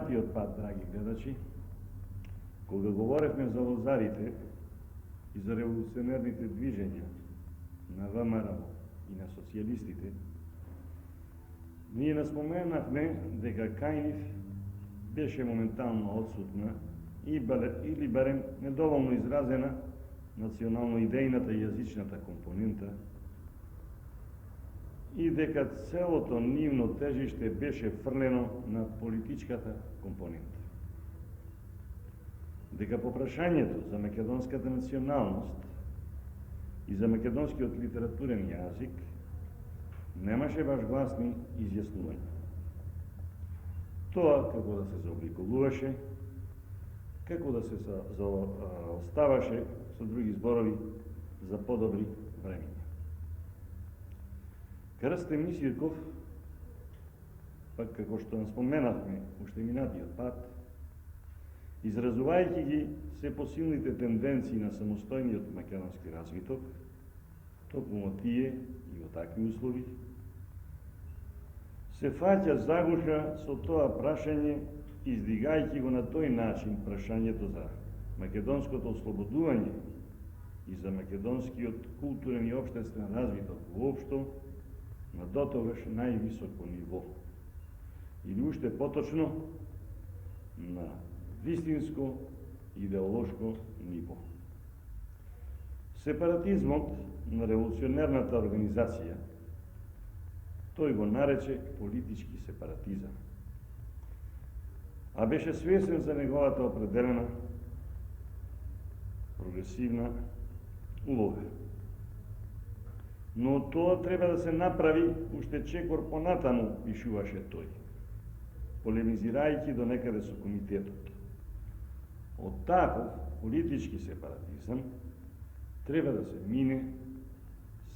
минатиот пат, драги гледачи, кога говоревме за лозарите и за револуционерните движења на ВМРО и на социјалистите, ние наспоменавме дека кај нив беше моментално отсутна или барем недоволно изразена национално-идејната и јазичната компонента и дека целото нивно тежиште беше фрлено на политичката компонента. Дека по прашањето за македонската националност и за македонскиот литературен јазик немаше баш гласни изјаснувања. Тоа како да се заобликуваше, како да се оставаше, со други зборови, за подобри времења. Крсте Мисирков, пак како што споменавме уште минатиот пат, изразувајќи ги се посилните тенденции на самостојниот македонски развиток, токму тие и во такви услови, се фаќа загуша со тоа прашање, издигајќи го на тој начин прашањето за македонското ослободување и за македонскиот културен и општествен развиток воопшто на дотогаш највисоко ниво. Или уште поточно, на вистинско идеолошко ниво. Сепаратизмот на револуционерната организација, тој го нарече политички сепаратизам, а беше свесен за неговата определена прогресивна улога. Но тоа треба да се направи уште чекор понатаму, пишуваше тој, полемизирајќи до некаде со комитетот. Од таков политички сепаратизам треба да се мине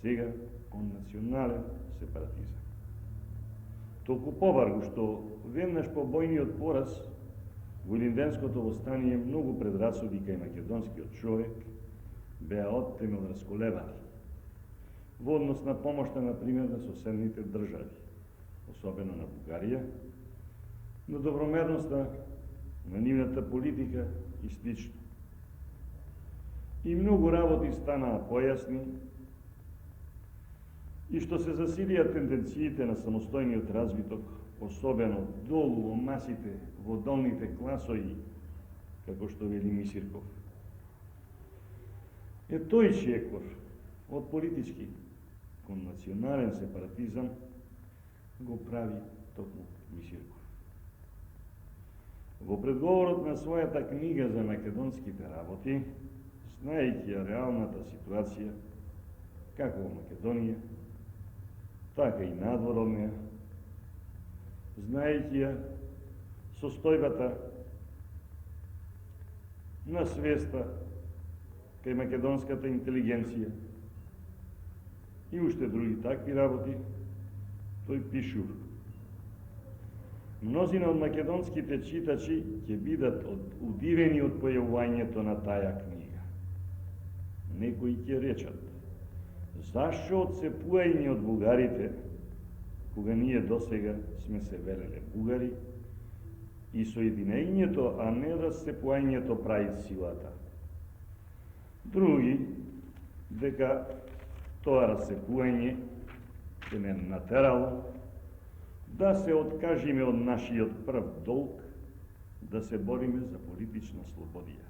сега кон национален сепаратизам. Толку побарго што веднаш по бојниот пораз во Илинденското востание многу предрасуди кај македонскиот човек беа оттемел расколебани во однос на помошта, например, на соседните држави, особено на Бугарија, на добромерноста на нивната политика и слично. И многу работи станаа појасни, и што се засилија тенденциите на самостојниот развиток, особено долу во масите, во долните класои, како што вели Мисирков. Тој чекор од политички кон национален сепаратизам го прави токму Мисирков. Во предговорот на својата книга за македонските работи, знаејќи ја реалната ситуација, како во Македонија, така и надвор од неа, знаејќи ја состојбата на свеста кај македонската интелигенција и уште други такви работи, тој пишува: мнозина од македонските читачи ќе бидат удивени од појавувањето на таа книга. Некои ќе речат: зашо одцепување од бугарите, кога ние досега сме се велеле бугари, и соединењето, а не расцепувањето прави силата? Други, дека тоа расцепување ќе не натерало да се откажиме од нашиот прв долг, да се бориме за политична слободија,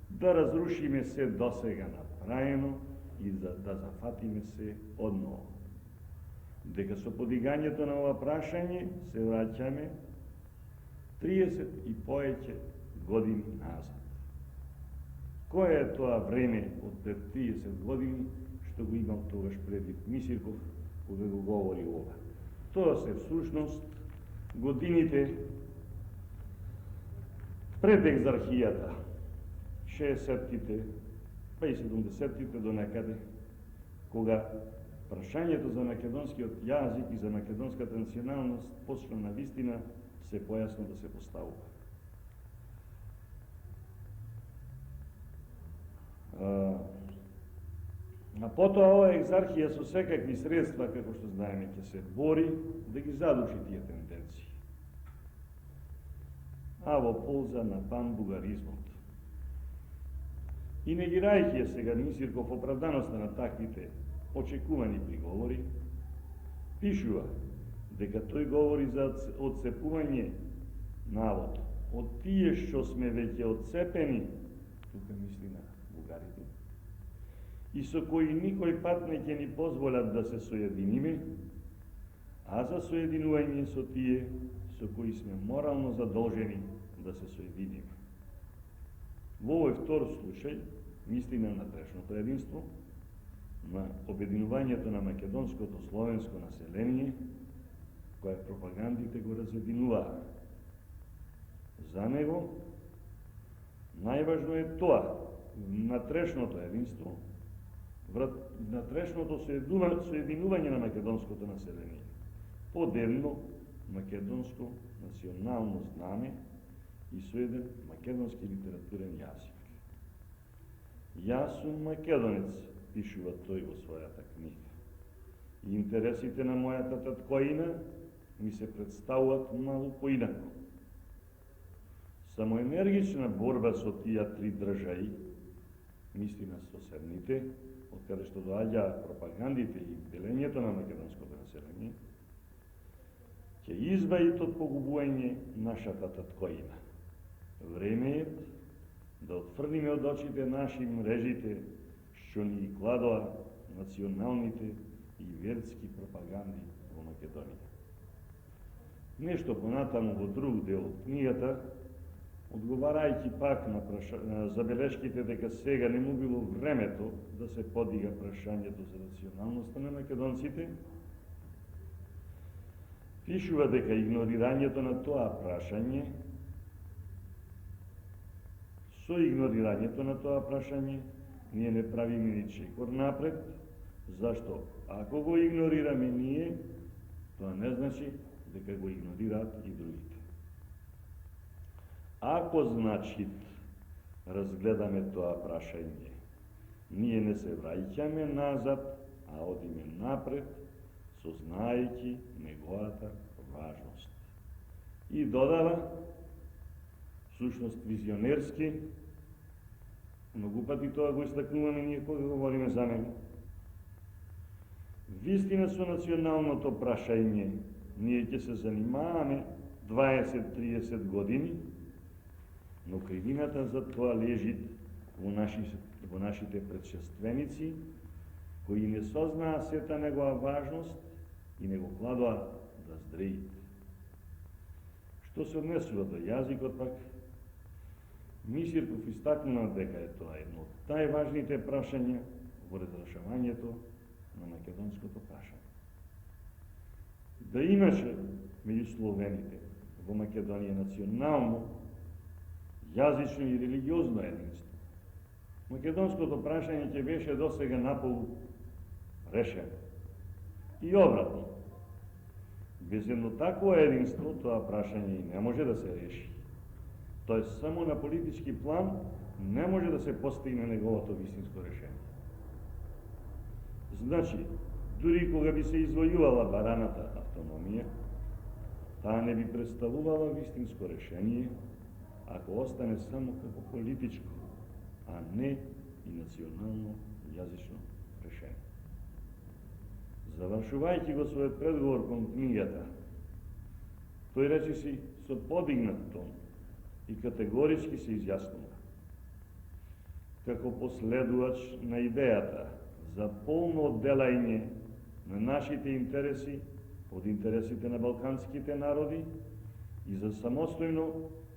да разрушиме се досега направено и да зафатиме се одново. Дека со подигањето на ова прашање се враќаме 30 и повеќе години назад. Кое е тоа време од пред 30 години што го имам тогаш предвид Мисирков кога го говори ова? Тоа се всушност годините пред екзархијата, 60-тите, па и 70-тите до некаде, кога прашањето за македонскиот јазик и за македонската националност почна на вистина се појасно да се поставува. А потоа ова екзархија со секакви средства, како што знаеме, ќе се бори да ги задуши тие тенденции. а во полза на панбугаризмот. И негирајќи сега Мисирков оправданоста на таквите очекувани приговори, пишува дека тој говори за одцепување навод од тие што сме веќе одцепени, тука мисли на бугарите, и со кои никој пат не ќе ни позволат да се соединиме, а за соединување со тие со кои сме морално задолжени да се соединиме. Во овој втор случај мисли на внатрешното единство, на обединувањето на македонското словенско население, кое пропагандите го разединуваа. За него најважно е тоа, внатрешното единство, внатрешното соединување на македонското население под едно македонско национално знаме и со еден македонски литературен јазик. Јас сум македонец, пишува тој во својата книга. И интересите на мојата таткоина ми се представуваат малку поинаку. Само енергична борба со тие три држави, мисли на соседните, од каде што доаѓа пропагандите и делењето на македонското население, ќе избави од погубување нашата таткоина. Време е да отфрлиме од очите наши мрежите што ни кладоа националните и верски пропаганди во Македонија. Нешто понатаму во друг дел од книгата, одговарајќи пак на забелешките дека сега не му било времето да се подига прашањето за националноста на македонците, пишува дека игнорирањето на тоа прашање, со игнорирањето на тоа прашање, ние не правиме ни чекор напред, зашто ако го игнорираме ние, тоа не значи дека го игнорираат и другите. Ако значи разгледаме тоа прашање, ние не се враќаме назад, а одиме напред, сознајќи неговата важност. И додава, сушност визионерски, многу пати тоа го истакнуваме ние кога говориме за него. Вистина со националното прашање, ние ќе се занимаваме 20-30 години, но кривината за тоа лежи во нашите предшественици, кои не сознаа сета негова важност и не го кладоа да здрејат. Што се однесува до јазикот пак, Мисирков истакнува дека е тоа едно од најважните прашања во разрешавањето на македонското прашање. Да имаше меѓу словените во Македонија национално, јазично и религиозно единство, македонското прашање ќе беше досега наполу решено. И обратно, без едно такво единство, тоа прашање и не може да се реши. Тоест, само на политички план не може да се постигне неговото вистинско решение. Значи, дури кога би се извојувала бараната автономија, таа не би представувала вистинско решение, ако остане само како политичко, а не и национално јазично решение. Завршувајќи го својот предговор кон книгата, тој речиси со подигнат тон и категорички се изјаснува. Како последувач на идејата за полно одделање на нашите интереси од интересите на балканските народи и за самостојно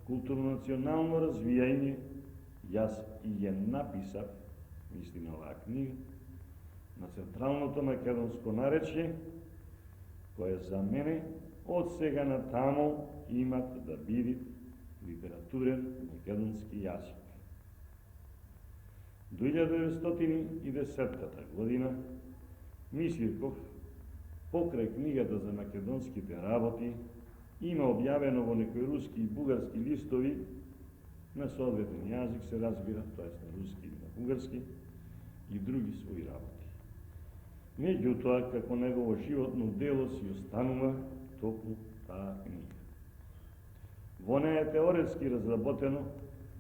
културно-национално развијање, јас и ја написав, мисли на оваа книга, на централното македонско наречје, кое за мене од сега натамо имат да биде литературен македонски јазик. До 1910 година Мисирков, покрај книгата за македонските работи, има објавено во некои руски и бугарски листови на соодветен јазик, се разбира, тоест на руски и на бугарски, и други своји работи. Меѓутоа, како негово животно дело си останува токму таа книга. Во неја е теоретски разработено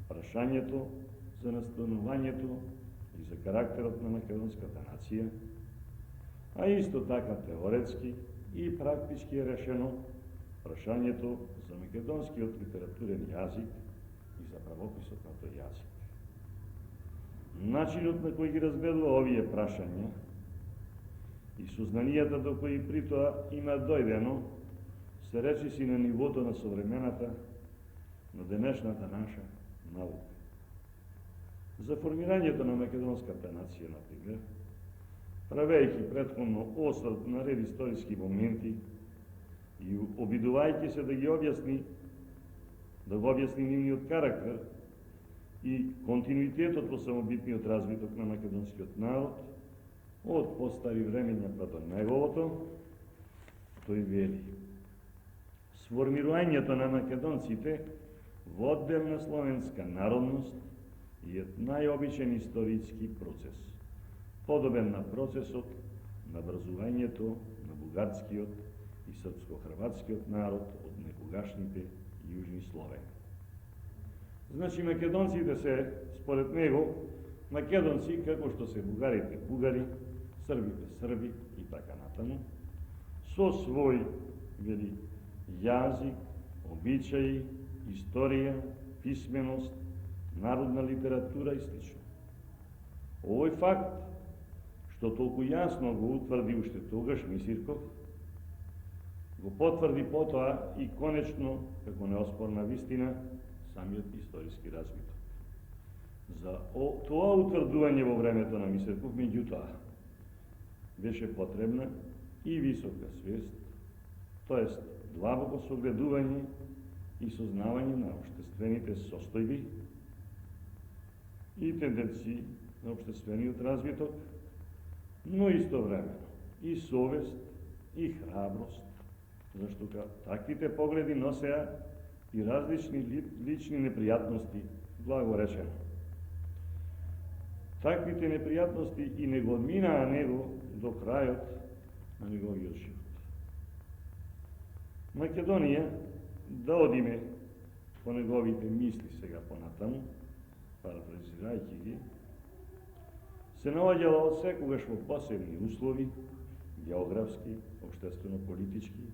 прашањето за настанувањето и за карактерот на македонската нација, а исто така теоретски и практички е решено прашањето за македонскиот литературен јазик и за правописот на тој јазик. Начинот на кој ги разгледува овие прашања и сознанијата до кои при тоа има дојдено се речиси на нивото на современата, на денешната наша наука. За формирањето на македонската нација, например, правејќи претходно осврт на ред историски моменти и обидувајќи се да го објасни нивниот карактер и континуитетот во самобитниот развиток на македонскиот народ, од постари времења па до неговото, тој вели: сформирањето на македонците во одделна словенска народност е најобичен историски процес, подобен на процесот на врзувањето на бугарскиот и српско-хрватскиот народ од некогашните јужни Словени. Значи, македонците се, според него, македонци, како што се бугарите бугари, србите срби и така натаму, со свој, вели, јазик, обичаи, историја, писменост, народна литература и слично. Овој факт, што толку јасно го утврди уште тогаш Мисирков, го потврди потоа и конечно, како неоспорна вистина, самиот историски развиток. За тоа утврдување во времето на Мисирков, меѓутоа, беше потребна и висока свест, тоест длабоко согледување и сознавање на општествените состојби и тенденции на општествениот развиток, но истовремено и совест и храброст, зашто таквите погледи носеа и различни лични непријатности, благо речено. Таквите непријатности и не го одминаа него до крајот на неговиот живот. Македонија, да одиме по неговите мисли сега понатаму, парафразирајќи ги, се наоѓала од секогаш во посебни услови, географски, општествено-политички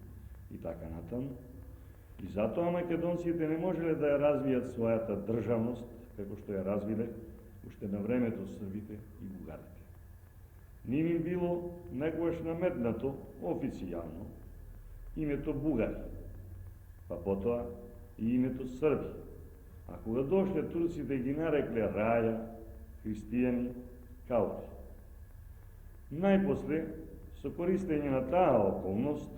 и така натаму, и затоа македонците не можеле да ја развијат својата државност, како што ја развиле уште на времето србите и бугарите. Ним им било некогаш наметнато официјално името бугари, па потоа и името срби. А кога дошле турците ги нарекле раја, христијани, каути. Најпосле, со користење на таа околност,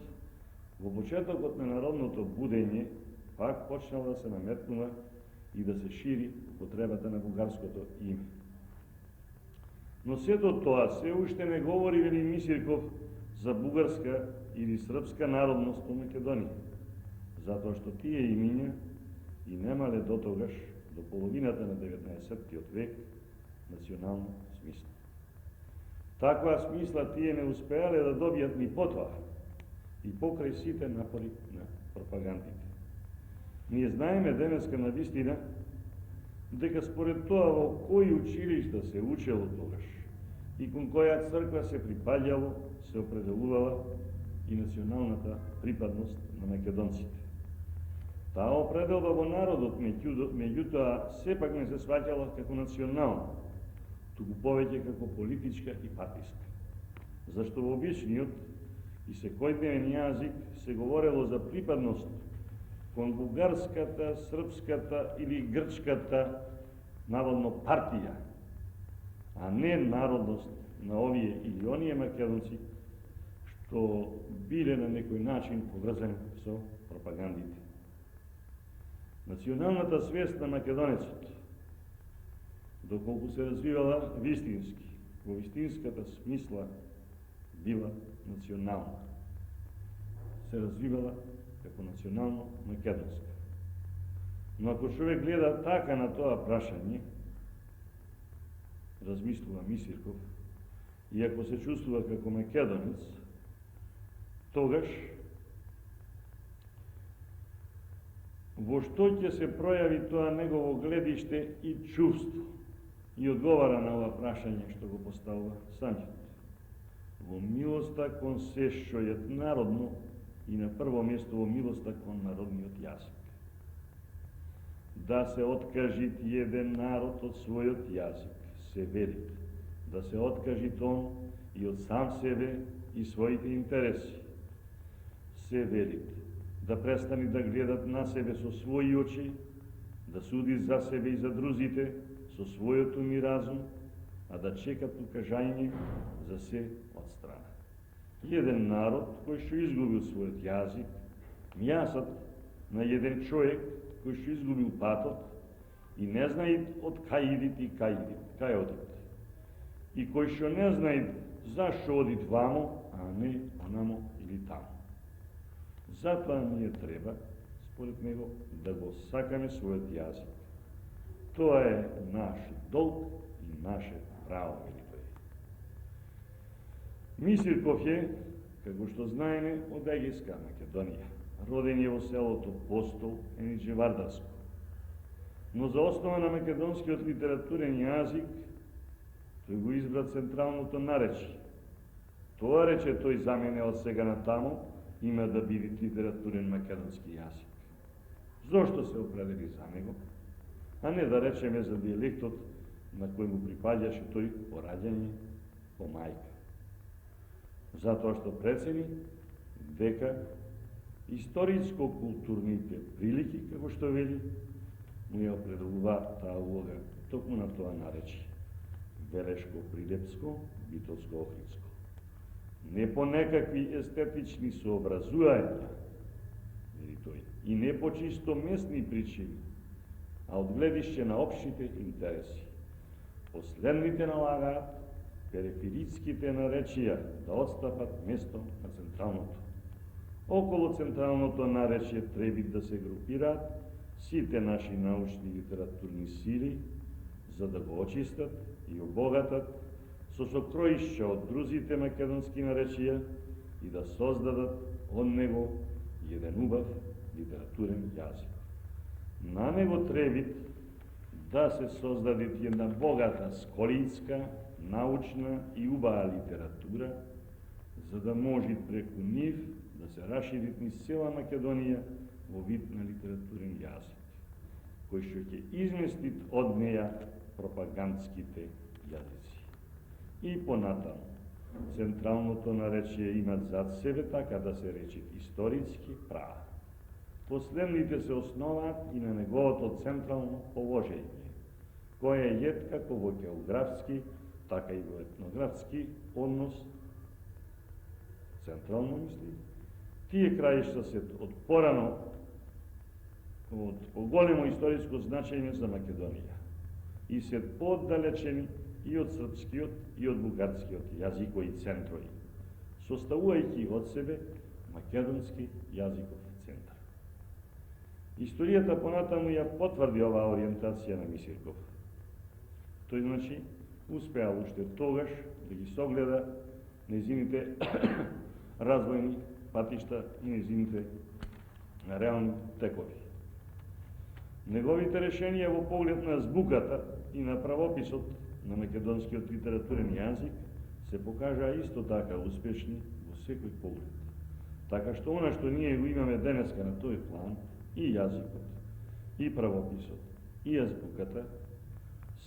во почетокот на народното будење, пак почнала да се наметнува и да се шири употребата на бугарското име. Но сето тоа се уште не говори, вели Мисирков, за бугарска или српска народност во Македонија, затоа што тие имиња и немале дотогаш, до половината на 19-тиот век, национална смисла. Таква смисла тие не успеале да добијат ни потоа и покрај сите напори на пропагандите. Ние знаеме денеска на вистина дека според тоа во кои училишта се учело тогаш и кон која црква се припаѓало, се определувала и националната припадност на македонците. Таа определба во народот меѓутоа сепак не се сваќала како национална, туку повеќе како политичка и партиска. Зашто во обичниот и секојдневен јазик се говорело за припадност кон бугарската, српската или грчката наводно партија, а не народност на овие или оние македонци што биле на некој начин поврзани со пропагандите. Националната свест на македонецот, доколку се развивала вистински, во вистинската смисла била национална. Се развивала како национално македонска. Но ако човек гледа така на тоа прашање, размислува Мисирков, и ако се чувствува како македонец, тогаш во што ќе се пројави тоа негово гледиште и чувство, и одговара на ова прашање што го поставува самиот. Во милоста кон се што е народно и на прво место во милоста кон народниот јазик. Да се откажи еден народ од својот јазик, се вели, да се откажи он и од сам себе и своите интереси. Се вели, да престани да гледат на себе со своји очи, да суди за себе и за друзите со својот ум и разум, а да чекат укажање за се од страна. Еден народ кој што изгубил својот јазик, мјасот на еден човек кој што изгубил патот и не знае од кај идит и кај одит. И кој што не знае зашто одит вамо, а не онамо или тамо. Затоа ние треба, според него, да го сакаме својот јазик. Тоа е наш долг и наше право, милители. Мисирков е, како што знаеме, од Егејска Македонија. Роден е во селото Постол, Еничевардарско. Но за основа на македонскиот литературен јазик, тој го избра централното наречие. Тоа рече тој за мене од сега натамо има да биде литературен македонски јазик. Зошто се определи за него, а не да речеме за дијалектот на кој му припаѓаше тој по раѓање, по мајка. Затоа што прецени дека историско-културните прилики, како што вели, му ја определува таа улога токму на тоа наречие. Велешко-Прилепско, Битолско-Охридско. Не по некакви естетични сообразувања, вели тој, и не по чисто местни причини, а од гледиште на општите интереси. Последните налагаат перифериските наречија да отстапат место на централното. Околу централното наречие треба да се групираат сите наши научни и литературни сили, за да го очистат и обогатат со сокроишќа од другите македонски наречија и да создадат од него еден убав литературен јазик. На него треба да се создаде една богата сколинска, научна и убава литература, за да може преку нив да се расшири низ цела Македонија во вид на литературен јазик, кој што ќе измести од неја пропагандските јазици. И понатаму, централното наречие имат зад себе, така да се рече, исторички права. Последните се основаат и на неговото централно положење, кое е јет како во географски, така и во етнографски однос, централно мисли. Тие краишта се од порано, од поголемо историско значење за Македонија и се поддалечени и од српскиот и од бугарскиот јазикови центрови, составувајќи од себе македонски јазиков центар. Историјата понатаму ја потврди оваа ориентација на Мисирков. Тој значи успеа уште тогаш да ги согледа нејзините развојни патишта и нејзините реални текови. Неговите решенија во поглед на збуката и на правописот на македонскиот литературен јазик се покажаа исто така успешни во секој поглед. Така што она што ние го имаме денеска на тој план, и јазикот, и правописот, и азбуката,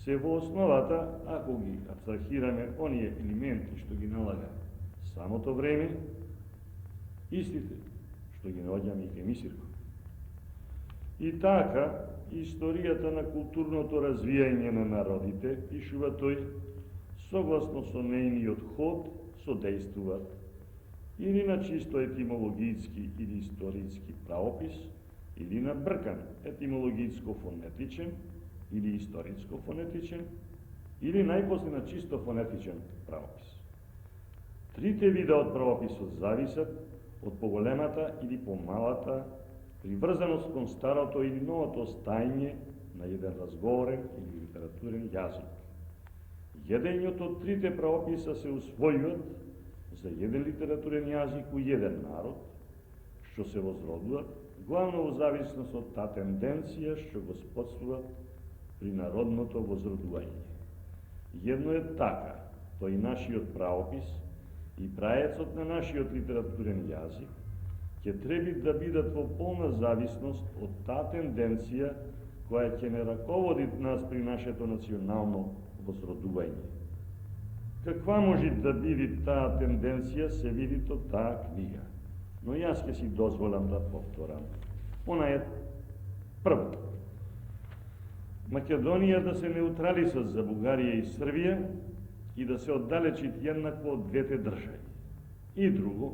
се во основата, ако ги абстрахираме оние елементи што ги налага самото време, истите што ги наоѓаме и кај Мисирков. И така, историјата на културното развијање на народите, пишува тој, согласно со нејниот ход, содействуваат или на чисто етимологијски или историјски правопис, или на бркан етимологијско-фонетичен или историско-фонетичен, или најпосле на чисто фонетичен правопис. Трите вида од правописот зависат од поголемата или помалата приврзаност кон старото или новото стајње на еден разговорен или литературен јазик. Едењето од трите правописа се усвојуват за еден литературен јазик у еден народ, што се возродуваат, главно во зависност од таа тенденција што господствува при народното возродување. Едно е така, тој нашиот правопис и праецот на нашиот литературен јазик ќе треби да бидат во полна зависност од таа тенденција која ќе не раководи нас при нашето национално возродување. Каква може да биде таа тенденција се види од таа книга, но јас ќе си дозволам да повторам. Она е прво. Македонија да се неутрализа за Бугарија и Србија и да се оддалечи еднакво од двете држави. И друго,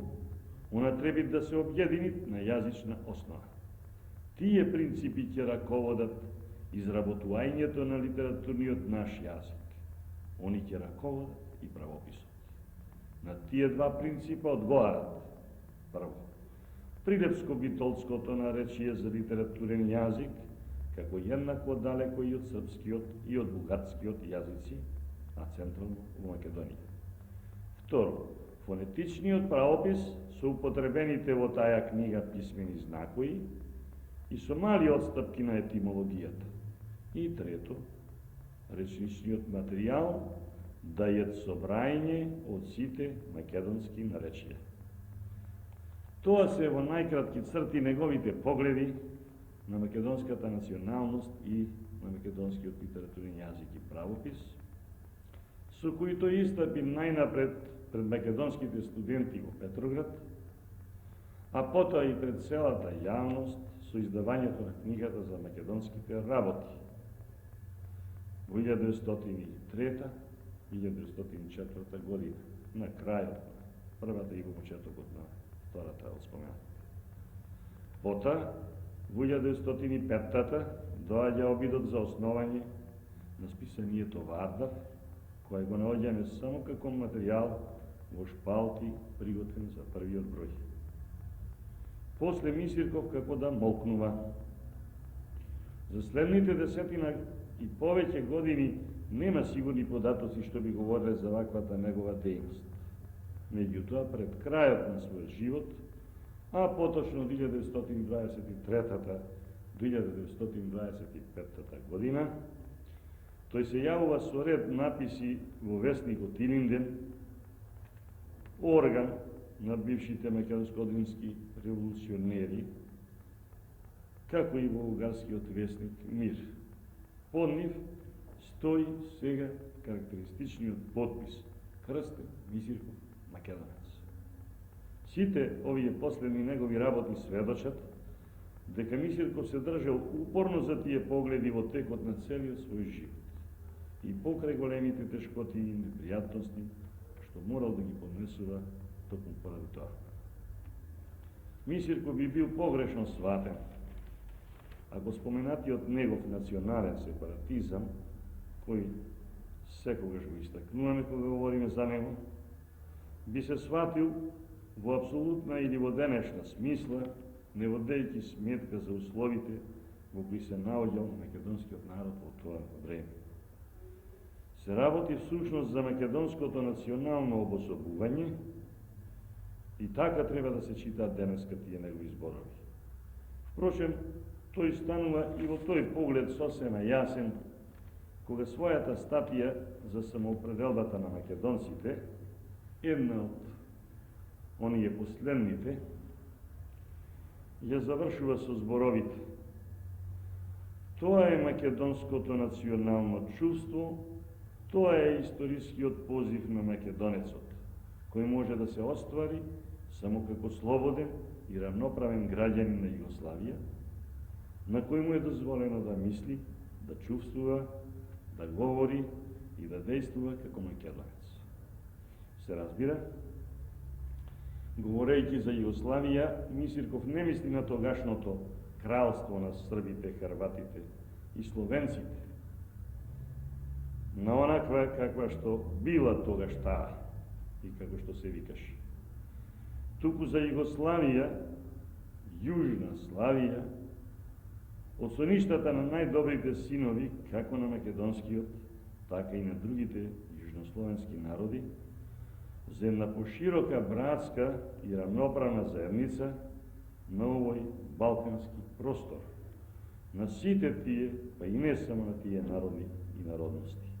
она треба да се обједини на јазична основа. Тие принципи ќе раководат изработувањето на литературниот наш јазик. Они ќе раководат и правописот. На тие два принципа одговарат: прво, Прилепско-битолското наречие за литературен јазик, како еднакво далеко и од српскиот и од бугарскиот јазици, а централно во Македонија. Второ, фонетичниот правопис со употребените во таа книга писмени знакои и со мали отстапки на етимологијата. И трето, речничниот материјал да е собрање од сите македонски наречија. Тоа се во најкратки црти неговите погледи на македонската националност и на македонскиот литературен јазик и правопис, со кои тој истапи најнапред пред македонските студенти во Петроград, а потоа и пред целата јавност со издавањето на книгата за македонските работи во 1903-1904 година, на крајот на првата и во почетокот на втората од спомената. Потоа, во 1905 доаѓа обидот за основање на списанието Вардар, кој го наоѓаме само како материјал во шпалти приготвен за првиот број. После Мисирков како да молкнува. За следните 10 и повеќе години нема сигурни податоци што би говореле за ваквата негова дејност. Меѓутоа, пред крајот на својот живот, а поточно 1923 до 1925 година, тој се јавува со ред написи во весникот Илинден, орган на бившите македонско-одрински револуционери, како и во бугарскиот весник Мир. Под нив стои сега карактеристичниот подпис Крстен Мисирков Македонец. Сите овие последни негови работи сведочат дека Мисирков се држал упорно за тие погледи во текот на целиот свој живот и покрај големите тешкоти и непријатности што морал да ги поднесува токму поради тоа. Мисирков би бил погрешно сватен ако споменатиот негов национален сепаратизам, кој секогаш го истакнуваме кога говориме за него, би се сватил во апсолутна или во денешна смисла, не водејќи сметка за условите во кои се наоѓал македонскиот народ во тоа време. Се работи всушност за македонското национално обособување и така треба да се читаат денеска тие негови зборови. Впрочем, тој станува и во тој поглед сосема јасен кога својата статија за самоопределбата на македонците, една од оние последните, ја завршува со зборовите: тоа е македонското национално чувство, тоа е историскиот позив на македонецот, кој може да се оствари само како слободен и равноправен граѓанин на Југославија, на кој му е дозволено да мисли, да чувствува, да говори и да действува како македонец. Се разбира, говорејќи за Југославија, Мисирков не мисли на тогашното кралство на србите, хрватите и словенците, на онаква каква што била тогаш таа и како што се викаше. Туку за Југославија, Јужна Славија, од соништата на најдобрите синови, како на македонскиот, така и на другите јужнословенски народи, за една поширока братска и равноправна заедница, на овој балкански простор, на сите тие, па и не само на тие народи и народности.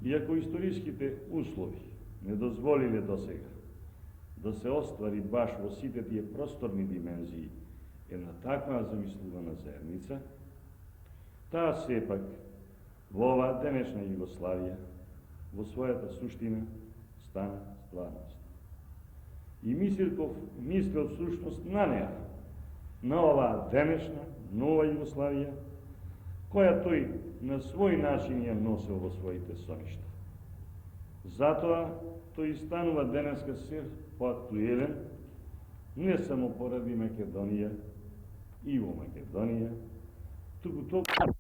Иако историските услови не дозволиле досега да се оствари баш во сите тие просторни димензии една таква замислувана заедница, таа сепак во оваа денешна Југославија во својата суштина стана стварност. И мислел всушност на неа, на оваа денешна, нова Југославија, која тој на свој начин ја носел во своите соништа. Затоа тој станува денеска се поактуелен, не само поради Македонија и во Македонија, туку толку